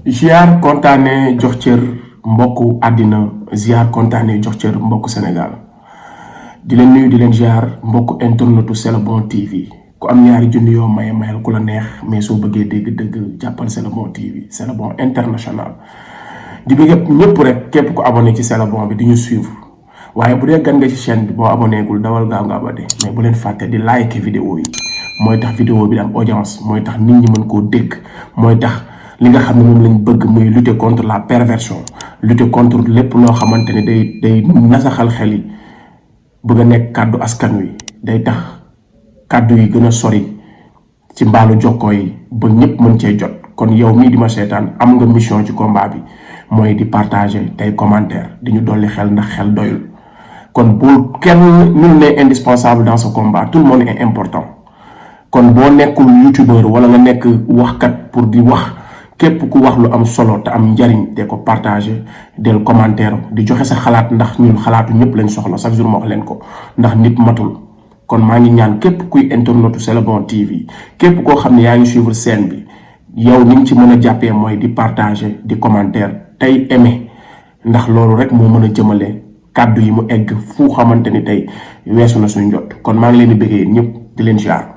ziar kontaane jox cër mbokku àddina ziar kontaane jox cër mbokku Sénégal di leen nuyu di leen ziar mbokku internetu C'est le bon TV ku am ñaari junni yoo maye mayal ku la neex mais soo bëggee dégg-dëgg jàppal C'est le bon TV C'est le bon international di bëgg ñëpp rek képp ku abonné ci C'est le bon bi di ñu suivre waaye bu dee gan nga ci chaîne bi boo abonné gul dawal gaaw nga abonné mais bu leen fàtte di like vidéo yi mooy tax vidéo bi am audience mooy tax nit ñi mën koo dégg mooy tax li nga xam ne moom lañ bëgg muy lutter contre la perversion lutter contre lépp loo xamante ne day nasaxal xel yi bëgg a nekk kàddu askan wi day tax kàddu yi gën a sori ci mbaalu jokkoo yi ba ñëpp mën cee jot. kon yow mii di ma seetaan am nga mission ci combat bi mooy di partager tey commentaire di ñu dolli xel ndax xel doyul kon bu kenn nul n'est indispensable dans ce combat tout le monde est important kon boo nekkul youtubeur wala nga nekk waxkat pour di wax. képp ku wax lu am solo te am njariñ de ko partager del commentaire di joxe sa xalaat ndax ñun xalaatu ñëpp lañ soxla chaque jour ma wax leen ko ndax nit matul kon maa ngi ñaan képp kuy internetu C'est le bon TV képp koo xam ne yaa ngi suivre scène bi yow ni nga ci mën a jàppee mooy di partager di commentaire tey aimer ndax loolu rek moo mën a jëmale kàddu yi mu egg fu xamante ni tey weesu na suñ jot kon maa ngi leen di bëggee ñëpp di leen ziar.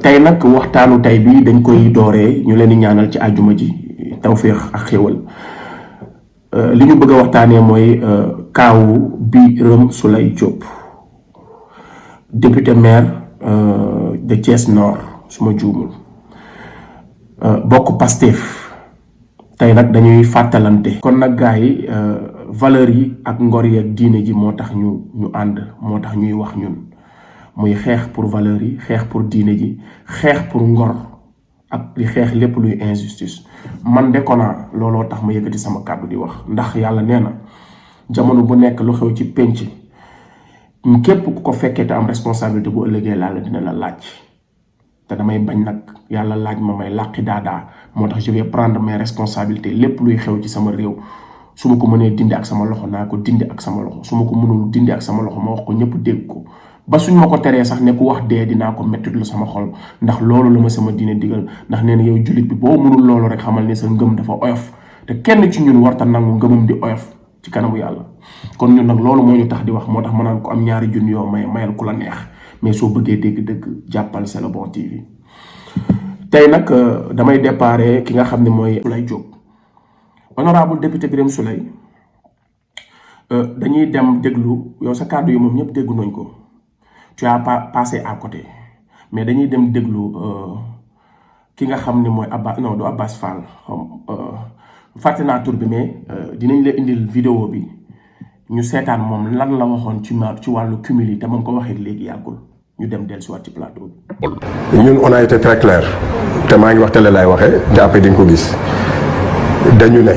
tey nag waxtaanu tey bi dañ koy dooree ñu leen di ñaanal ci àjjuma ji tawféex ak xéwal li ñu bëgg a waxtaanee mooy kaawu Birame Souleye Diop député maire de Thiès Nord su ma juumul bokk Pastef tey nag dañuy fàttalante. kon nag gars yi valeurs yi ak ngor yi ak diine ji moo tax ñu ànd moo tax ñuy wax ñun. muy xeex pour valeur yi xeex pour diine ji xeex pour ngor ak di xeex lépp luy injustice man de konaa looloo tax ma yëkkati sama kàddu di wax ndax yàlla nee na jamono bu nekk lu xew ci penc képp ku ko fekkee te am responsabilité bu ëllëgee laala dina la laaj te damay bañ nag yàlla laaj ma may làqi daadaa moo tax je vais prendre mes responsabilités lépp luy xew ci sama réew su ma ko mënee dindi ak sama loxo naa ko dindi ak sama loxo su ma ko mënul dindi ak sama loxo ma wax ko ñëpp dégg ko ba suñ ma ko teree sax ne ku wax dee dinaa ko mettit lu sama xol ndax loolu la ma sama diine digal ndax nee na yow jullit bi boo mënul loolu rek xamal ne sa ngëm dafa oyof te kenn ci ñun warta nangu ngëmam di oyof ci kanamu yàlla kon ñun nag loolu moo ñu tax di wax moo tax ma naan ko am ñaari junni yoo mayal ku la neex mais soo bëggee dégg-dëgg jàppal C'est le bon TV tey nag damay déparé ki nga xam ne mooy Souleye Diop honorable député Birame Souleye dañuy dem déglu yow sa kàddu yi moom ñëpp déggu nañ ko tu as passé à côté mais dañuy dem déglu ki nga xam ne mooy du Abbas Fall fàtte naa tur bi mais dinañ la indil vidéo bi ñu seetaan moom lan la waxoon ci wàllu cumul yi te moom ko waxee léegi yàggul ñu dem dellusiwaat ci plateau bi. ñun on a été très clair te maa ngi wax télé laay waxee te après di nga ko gis dañu ne.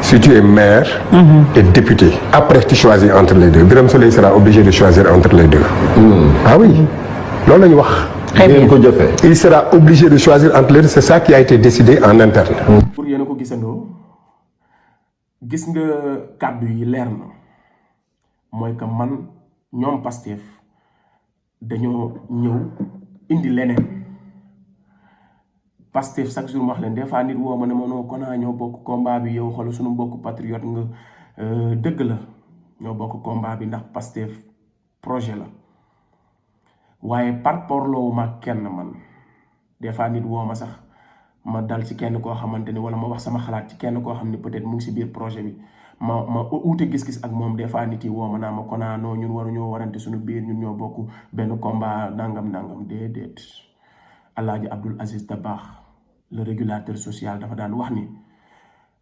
si tu es maire. et député. après tu choisis entre les deux Birame Souleye sera obligé de choisir entre les deux. ah oui loolu la ñu wax. ngeen ko jëfee. il sera obligé de choisir entre les deux c'est ça qui a été décidé en interne. pour yéen a ko gisandoo gis nga kàddu yi leer na mooy que man ñoom Pastef dañoo ñëw indi leneen. Pastef chaque jour ma wax leen des fois nit woo ma ne ma noo konaa ñoo bokk combat bi yow xool suñu mbokk patriote nga dëgg la ñoo bokk combat bi ndax Pastef projet la waaye par porloowu ma kenn man des fois nit woo ma sax ma dal ci kenn koo xamante ni wala ma wax sama xalaat ci kenn koo xam ne peut-être mu ngi si biir projet bi ma uute gis-gis ak moom des fois nit yi woo ma naa ma konaa noo ñun waruñoo warante suñu biir ñun ñoo bokk benn combat nangam déedéet Alaaji Abdoul Aziz Dabakh le régulateur social dafa daan wax ni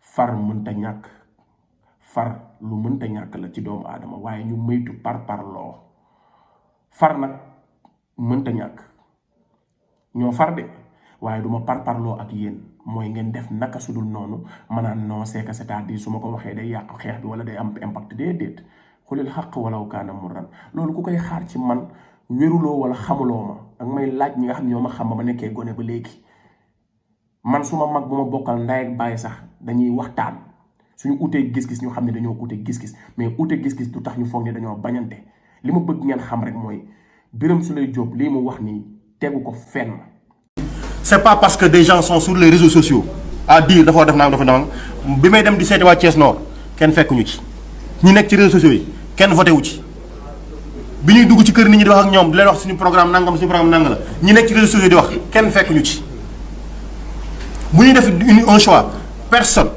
far mënta ñàkk far lu mënta ñàkk la ci doomu aadama waaye ñu moytu parloo far nag mënta ñàkk ñoo far de waaye duma parloo ak yéen mooy ngeen def naka sudul noonu manaan non c'est-à-dire su ma ko waxee day yàq xeex bi wala day am impact déedéet xulil xaq walaw kaana murran loolu ku koy xaar ci man wéruloo wala xamuloo ma danga may laaj ñi nga xam ñoo ma xam ba ma nekkee gone ba léegi man su ma mag bu ma bokkal ndey ak bàyyi sax dañuy waxtaan suñu utee gis-gis ñu xam ne dañoo ute gis-gis mais ute gis-gis du tax ñu foog ne dañoo bañante li ma bëgg ngeen xam rek mooy Birame Souleye Diop lii mu wax nii tegu ko fenn. C'est pas parce que des gens sont sur les réseaux sociaux à dire dafa def naa dafa nang bi may dem di seeti waa Thiès Nord kenn fekkuñu ci ñi nekk ci réseaux sociaux yi kenn voté wu ci bi ñuy dugg ci kër nit ñi di wax ak ñoom di leen wax suñu programme nangam la ñi nekk ci réseaux sociaux di wax kenn fekkuñu ci bu ñuy def un choix personne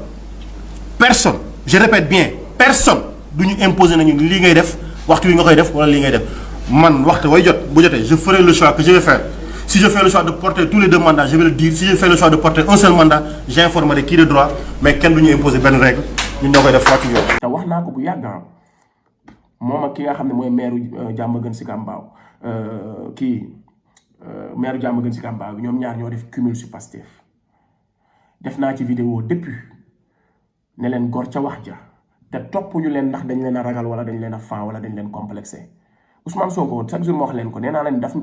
je répète bien personne du ñu imposer nañu lii ngay def waxtu wi nga koy def wala lii ngay def man waxtu way jot bu jotee je ferai le choix que je vais faire. Si je fais le choix de porter tous les 2 mandats, je vais le dire. Si je fais le choix de porter un seul mandat, j'informerai qui de droit, mais kenn du ñu imposer benn règle ñun ñoo koy def fàcc yoon. te wax naa ko bu yàgg moom ak ki nga xam ne mooy maire Diamaguène Sicap Mbao maire Diamaguène Sicap Mbao bi ñoom ñaar ñoo def cumul sur Pastef def naa ci vidéo depuis ne leen gor ca wax ja te topp ñu leen ndax dañ leen a ragal wala dañ leen a fan wala dañ leen complexé. Ousmane Sonko chaque jour ma wax leen ko nee naa leen daf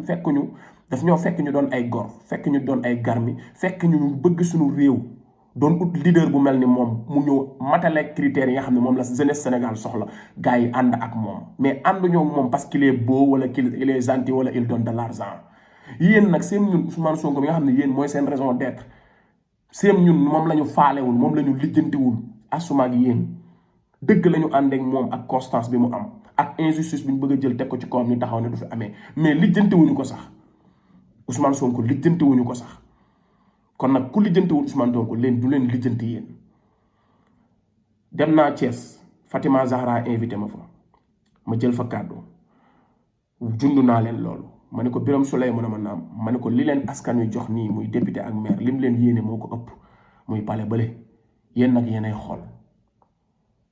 ñoo fekk ñu doon ay gor fekk ñu doon ay garmi fekk ñu bëgg suñu réew doon ut leader bu mel ni moom mu ñëw matale critères yi nga xam ne moom la jeunesse Sénégal soxla gars yi ànd ak moom mais ànduñoo moom parce qu'il est beau wala qu'il est gentil wala il donne de l'argent yéen nag seen ñun Ousmane Sonko bi nga xam ne yéen mooy seen raison d'être seen ñun moom la ñu faalewul moom la ñu lijjantiwul asuma ak yéen dëgg la ñu ànd ak moom ak constance bi mu am ak injustice bi ñu bëgg a jël teg ko ci kawam ñu taxaw ne du fi amee mais lijjantiwuñu ko sax Ousmane Sonko lijjantiwuñu ko sax kon nag ku lijjantiwul Ousmane Sonko leen du leen lijjanti yéen. dem naa Thiès Fatima Zahra invité ma fa ma jël fa kàddu jund naa leen loolu ma ne ko Birame Souleye mën a ma naam ma ne ko li leen askan wi jox nii muy député ak maire lim leen yéene moo ko ëpp muy pale bële yéen nag yéenay xool.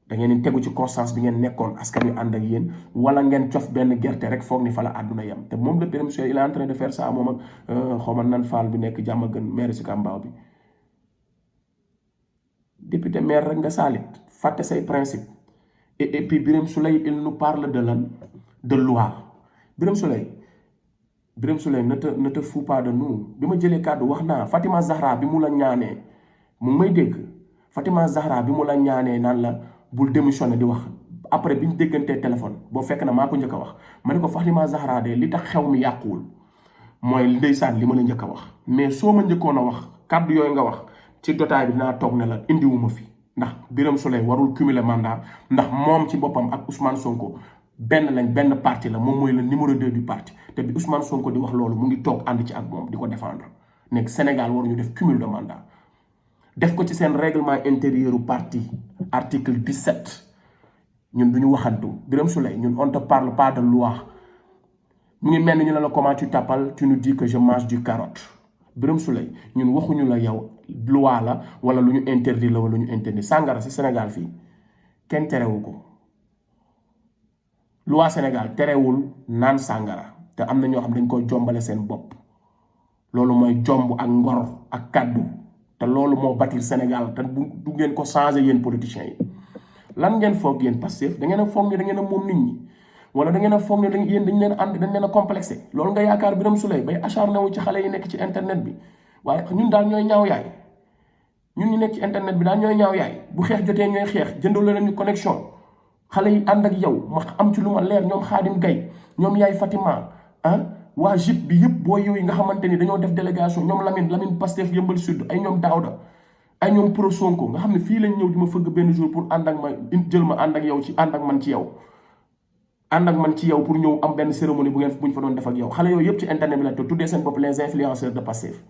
da ngeen di tegu ci constance bi ngeen nekkoon askan wi ànd ak yéen wala ngeen cof benn gerte rek foog ni fa la àdduna yam te moom la Birame Souleye il est en train de faire ça moom ak xaw ma nan Fall bi nekk Diamaguène maire Sicap Mbao bi député maire rek nga saalit fàtte say principe et puis Birame Souleye il nous parle de loi Birame Souleye ne te fous pas de nous bi ma jëlee kàddu wax naa Fatima Zahra bi mu la ñaanee mu may dégg Fatima Zahra bi mu la ñaanee naan la bul démissionné di wax après bi ñu déggantee téléphone boo fekk na maa ko njëkk a wax ma ne ko Fatima Zahra de li tax xew mi yàquwul mooy ndeysaan li ma la njëkk a wax mais soo ma njëkkoon a wax kàddu yooyu nga wax ci jotaay bi dinaa toog ne la indiwuma fi ndax Birame Souleye warul cumuler mandat ndax moom ci boppam ak Ousmane Sonko benn parti la moom mooy le numéro 2 du parti te bi Ousmane Sonko di wax loolu mu ngi toog ànd ci ak moom di ko défendre nekk Sénégal waruñu def cumul de mandat def ko ci seen règlement intérieur u parti article 17 ñun du ñu waxantu Birame Souleye ñun on te parle pas de loi mu ngi mel ni ñu ne la comment tu t'appelles tu nous dis que je mange du carotte Birame Souleye ñun waxuñu la yow loi la wala lu ñu interdit la wala lu ñu interdit sàngara si Sénégal fii kenn terewu ko loi Sénégal terewul naan sàngara te am na ñoo xam dañ ko jombale seen bopp loolu mooy jomb ak ngor ak kàddu te loolu moo bâtir Sénégal te du ngeen ko changer yéen politiciens yi lan ngeen foog yéen Pastef da ngeen a foog ni da ngeen a moom nit ñi wala da ngeen a foog ni yéen dañ leen a ànd dañ leen a complexé loolu nga yaakaar Birame Souleye bay acharné wu ci xale yi nekk ci internet bi waaye ñun daal ñooy ñaaw yaay ñun ñu nekk ci internet bi daal ñooy ñaaw yaay bu xeex jotee ñooy xeex jëndoo leen ñu connexion xale yi ànd ak yow ma am ci lu ma leer ñoom Khadim Gaye ñoom yaay Fatima waa JIP bi yëpp boo yow yi nga xamante ni dañoo def délégation ñoom Lamine Pastef Yeumbeul Sud ay ñoom Daouda ay ñoom Pro Sonko nga xam ne fii lañ ñëw di ma fëgg benn jour pour ànd ak ma jël ma ànd ak yow ci ànd ak man ci yow pour ñëw am benn cérémonie buñ fa doon def ak yow xale yooyu yëpp ci internet bi la te tuddee seen bopp les influenceurs de Pastef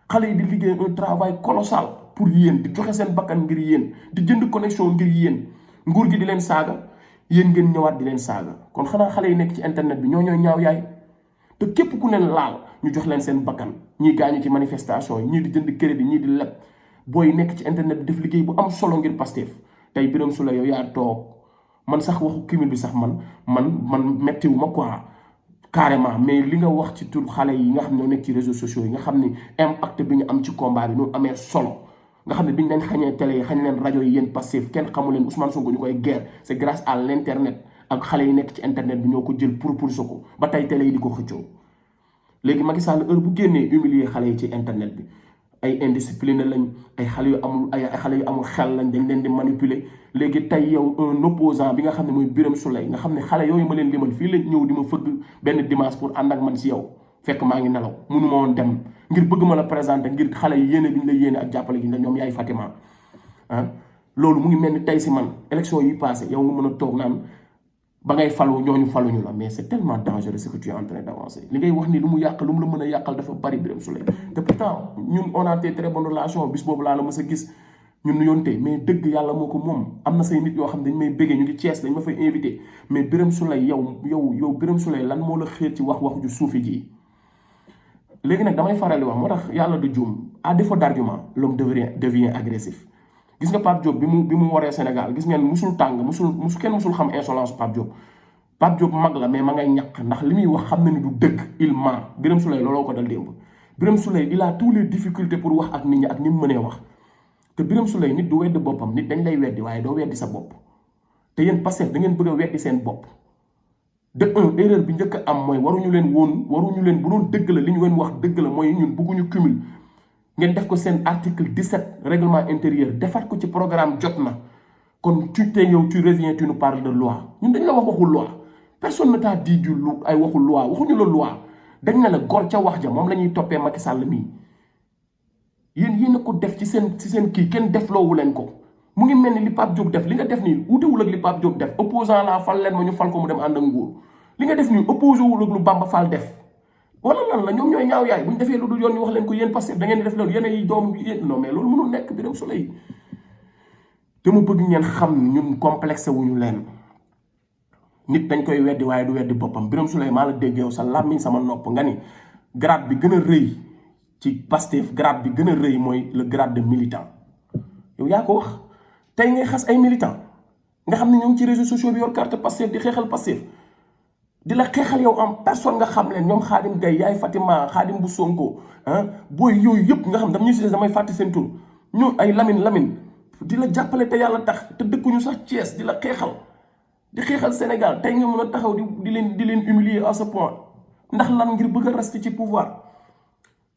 xale yi di liggéey un travail colossal pour yéen di joxe seen bakkan ngir yéen di jënd connexion ngir yéen nguur gi di leen saaga yéen ngeen ñëwaat di leen saaga kon xanaa xale yi nekk ci internet bi ñooy ñaaw yaay te képp ku leen laal ñu jox leen seen bakkan ñii gaañu ci manifestation yi ñii di jënd crédit ñii di leb booy nekk ci internet bi def liggéey bu am solo ngir Pastef tey Birame Souleye yow yaa toog man sax waxu cumul bi sax man mettiwu ma quoi carrément mais li nga wax ci tur xale yi nga xam ne ñoo nekk ci réseaux sociaux yi nga xam ni impact bi ñu am ci combat bi ñu amee solo nga xam ne biñ leen xañee télé yi xañ leen rajo yi yéen Pastef kenn xamu leen Ousmane Sonko ñu koy guerre c'est grâce à l'internet ak xale yi nekk ci internet bi ñoo ko jël propulsé ko ba tey télé yi di ko xëccoo léegi Macky Sall heure bu génnee humilier xale yi ci internet bi ay indiscipliné lañ ay xale yu amul xel lañ dañ leen di manipuler léegi tey yow un opposant bi nga xam ne mooy Birame Souleye nga xam ne xale yooyu ma leen limal fii lañ ñëw di ma fëgg benn dimanche pour ànd ak man si yow fekk maa ngi nelaw mënu ma woon dem ngir bëgg ma la présenter ngir xale yi yéene bi ñu la yéene ak jàppale gi ñoom yaay Fatima ah loolu mu ngi mel ni tey si man élection yi passé yow nga mën a toog naan ba ngay falu ñooñu faluñu la mais c'est tellement dangereux ce que tu es en train d'avancer li ngay wax ni lu mu yàq lu mu la mën a yàqal dafa bari Birame Souleye te pourtant ñun on a des très bonnes relations bis boobu laa la mës a gis ñun nuyoonte mais dëgg yàlla moo ko moom am na say nit yoo xam dañ may béggee ñu ngi Thiès dañ ma fay invité mais Birame Souleye yow Birame Souleye lan moo la xeer ci wax ju suufi ji léegi nag damay faral di wax moo tax yàlla du juum à défaut d'argument l'homme devient agressif gis nga Pape Diop bi mu waree Sénégal gis ngeen musul tàng kenn musul xam insolence Pape Diop mag la mais ma ngay ñàkk ndax li muy wax xam na ni du dëgg il ment Birame Souleye looloo ko dal démb Birame Souleye il a tous les difficultés pour wax ak nit ñi ak ni mu mënee wax te Birame Souleye nit du weddi boppam nit dañ lay weddi waaye doo weddi sa bopp te yéen Pastef da ngeen bëgg a weddi seen bopp de un erreur bi njëkk a am mooy waruñu leen bu doon dëgg la li ñu leen wax dëgg la mooy ñun bëgguñu cumul ngeen def ko seen article 17 règlement intérieur defaat ko ci programme jot na kon tu reviens tu nous parles de loi ñun dañ la wax waxul loi personne ne t'a dit ay waxul loi waxuñu la loi dañ ne la gor ca wax ja moom la ñuy toppee Macky Sall mii yéen a ko def ci seen kii kenn defloowu leen ko mu ngi mel ni li Pape Diop def li nga def nii wutewul ak li Pape Diop def opposant la fal leen ma ñu fal ko mu dem ànd ak nguur li nga def nii opposé wul ak lu Bamba Fall def wala lan la ñoom ñooy ñaaw yaay bu ñu defee lu dul yoon ñu wax leen ko yéen Pastef da ngeen di def loolu yéen ay doom yéen non mais loolu mënul nekk Birame Souleye te mu bëgg ngeen xam ñun complexé wuñu leen nit dañ koy weddi waaye du weddi boppam Birame Souleye maa la dégg yow sa làmmiñ sama nopp nga ni grade bi gën a rëy ci Pastef grade bi gën a rëy mooy le grade de militant yow yaa ko wax tey ngay xas ay militant nga xam ne ñoo ngi ci réseaux sociaux bi yor carte Pastef di xeexal Pastef di la xeexal yow en personne nga xam leen ñoom Khadim Gaye yaay Fatima Khadim bu Sonko booy yooyu yëpp nga xam dama ñu si damay fàtte seen tur ñu ay Lamine di la jàppale te yàlla tax te dëkkuñu sax Thiès di la xeexal di xeexal Sénégal tey nga mën a taxaw di leen humilier à ce point ndax lan ngir bëgg a rester ci pouvoir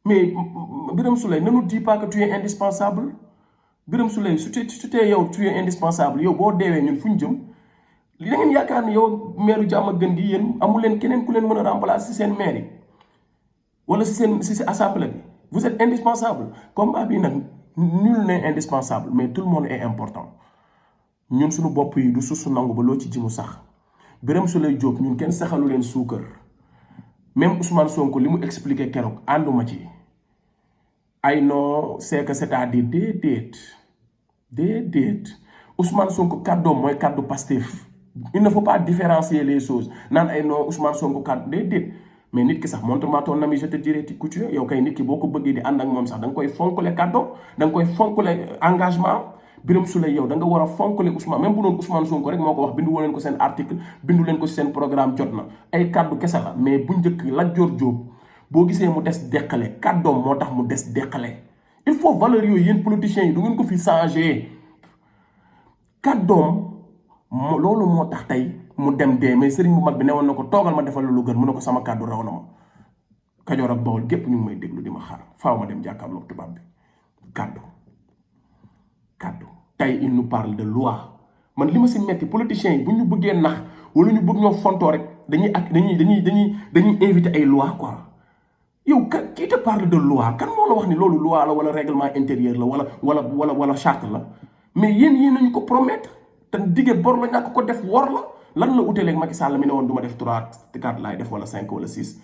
mais Birame Souleye ne nous dis pas que tu es indispensable Birame Souleye su tee yow tu es indispensable yow boo deewee ñun fu ñu jëm li da ngeen yaakaar ni yow maire Diamaguène gi yéen amul leen keneen ku leen mën a remplacer si seen maire yi wala si assemblée bi vous êtes indispensable combat bi nag nul n'est indispensable mais tout le monde est important ñun suñu bopp yi du susu nangu ba loo ci ji mu sax Birame Souleye Diop ñun kenn saxalu leen suukar même Ousmane Sonko li mu expliqué keroog ànduma ci ay non c'est que c'est-à-dire déedéet Ousmane Sonko kàddoom mooy kàddu Pastef il ne faut pas différencier les choses naan ay non Ousmane Sonko kàddu déedéet mais nit ki sax montre-moi ton ami je te dirai ti couture yow kay nit ki boo ko bëggee di ànd ak moom sax da nga koy fonkale kàddoom da nga koy fonkale engagement Birame Souleye yow da nga war a fonkale Ousmane même bu doon Ousmane Sonko rek moo ko wax bindu leen ko seen article bindu leen ko seen programme jot na ay kàddu kese la mais bu njëkk Lat Dior Diop boo gisee mu des deqale kàddoom moo tax mu des deqale il faut valeur yooyu yéen politiciens yi du ngeen ko fi changer kàddoom loolu moo tax tey mu dem dee mais sëriñ bu mag bi newoon na ko toogal ma defal lu gën mu ne ko sama kàddu raw na ma Kajoor ak Bawol gépp ñu ngi may déglu di ma xaar faaw ma dem jàkkaarloog tubaab bi kàddu tey il nous parle de loi man li ma si metti politiciens yi bu ñu bëggee nax wala ñu bëgg ñoo fontoo rek dañuy invité ay loi quoi yow qui te parle de loi kan moo la wax ni loolu loi la wala règlement intérieur la wala charte la mais yéen nañu ko promettre te dige bor la ñàkk ko def wor la lan la uteeleeg Macky Sall mi ne woon du ma def 3 4 laay def wala 5 wala 6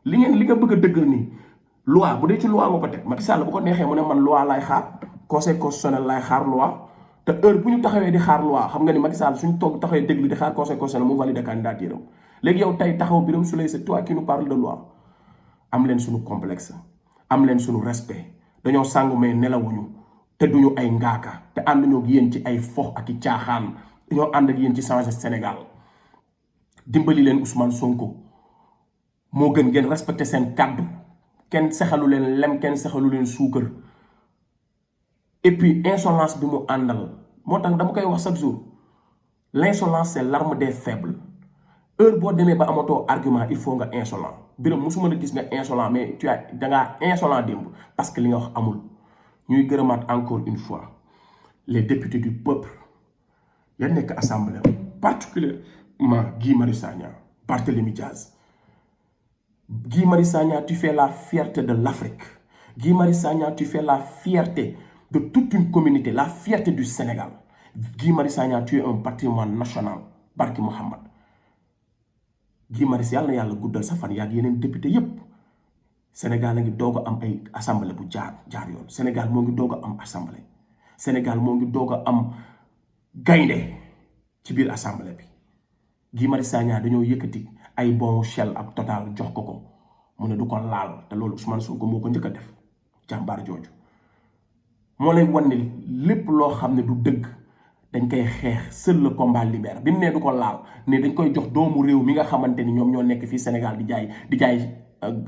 li nga bëgg a dëggal nii loi bu dee ci loi nga ko teg Macky Sall bu ko neexee mu ne man loi laay xaar conseil constitutionnel laay xaar loi te heure bu ñu taxawee di xaar loi xam nga ni Macky Sall suñu toog taxawee déglu di xaar conseil constitutionnel mu valide candidature am léegi yow tey taxaw Birame Souleye c'est toi qui nous parle de loi am leen suñu complexe am leen suñu respect dañoo sàngu mais nelawuñu te duñu ay ngaaka te ànduñoo ak yéen ci ay fox ak i caaxaan dañoo ànd ak yéen ci changer Sénégal dimbali leen Ousmane Sonko moo gën ngeen respecté seen kàddu kenn sexalu leen lem kenn sexalu leen suukar et puis insolence bi mu àndal moo tax dama koy wax chaque jour l'insolence c'est l'arme des faibles heure boo demee ba amatoo argument il faut nga insolent Birame musuma la gis nga insolent mais dangaa insolent démb parce que li nga wax amul ñuy gërëmaat encore une fois les députés du peuple ya nekk assemblée particulièrement Guy Marius Sagna Barthélémy Diaz Guy Marius Sagna tu fais la fierté de l'Afrique Guy Marius Sagna, tu fais la fierté de toute une communauté, la fierté du Sénégal. Guy Marius Sagna, tu es un patrimoine national. Barki Mohamed. Guy Marius yàlla na yàlla guddal sa fan yaag yeneen député yépp. Sénégal a ngi doog a am ay assemblée bu jaar yoon. Sénégal moo ngi doog a am assemblée. Sénégal moo ngi doog a am gaynde ci biir assemblée bi. Guy Marius Sagna dañoo yëkkati ay bon Shell ak Total jox ko mu ne du ko laal te loolu Ousmane Sonko moo ko njëkk a def jàmbaar jooju moo lay wan ne lépp loo xam ne du dëgg dañ koy xeex seul le combat libère bi mu ne du ko laal ne dañ koy jox doomu réew mi nga xamante ni ñoom ñoo nekk fii Sénégal di jaay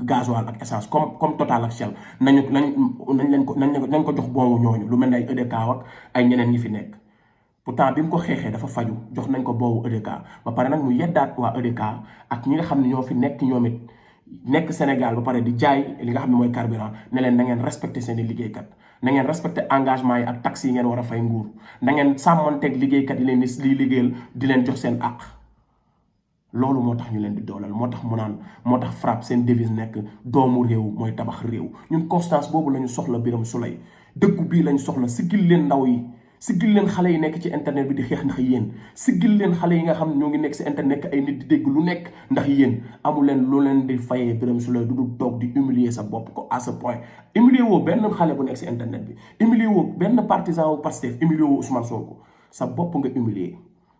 gasoil ak essence comme Total ak Shell nañ ko jox boobu ñooñu lu mel ne ay EDK ak ay ñeneen ñi fi nekk. pourtant bi mu ko xeexee dafa faju jox nañ ko boobu EDK ba pare nag mu yeddaat waa EDK ak ñi nga xam ne ñoo fi nekk ñoom it nekk Sénégal ba pare di jaay li nga xam ne mooy carburant ne leen na ngeen respecté seen i liggéeykat na ngeen respecté engagement yi ak taxes yi ngeen war a fay nguur na ngeen sàmmanteeg liggéeykat yi leen di liggéeyal di leen jox seen àq. loolu moo tax ñu leen di doolal moo tax mu naan moo tax FRAPP seen devise nekk doomu réew mooy tabax réew ñun constance boobu la ñu soxla Birame Souleye dëggu bii la ñu soxla siggil leen ndaw yi. siggil leen xale yi nekk ci internet bi di xeex ndax yéen siggil leen xale yi nga xam ne ñoo ngi nekk si internet ay nit di dégg lu nekk ndax yéen amu leen lu leen di fayee Birame Souleye du dul toog di humilier sa bopp ko à ce point humilier woo benn xale bu nekk si internet bi humilier woo benn partisan wu Pastef humilier woo Ousmane Sonko sa bopp nga humilier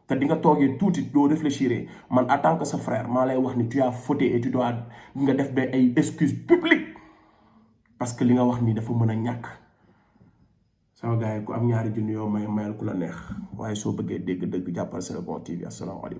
te di nga toogee tuuti doo réfléchir man en tant que sa frère maa lay wax ni tu as fauté et tu dois nga def ba ay excuses publiques parce que li nga wax ni dafa mën a ñàkk. sama gars yi ku am ñaari junni yoo mayal ku la neex waaye soo bëggee dégg dëgg jàppal C'est Le Bon TV asalaamaaleykum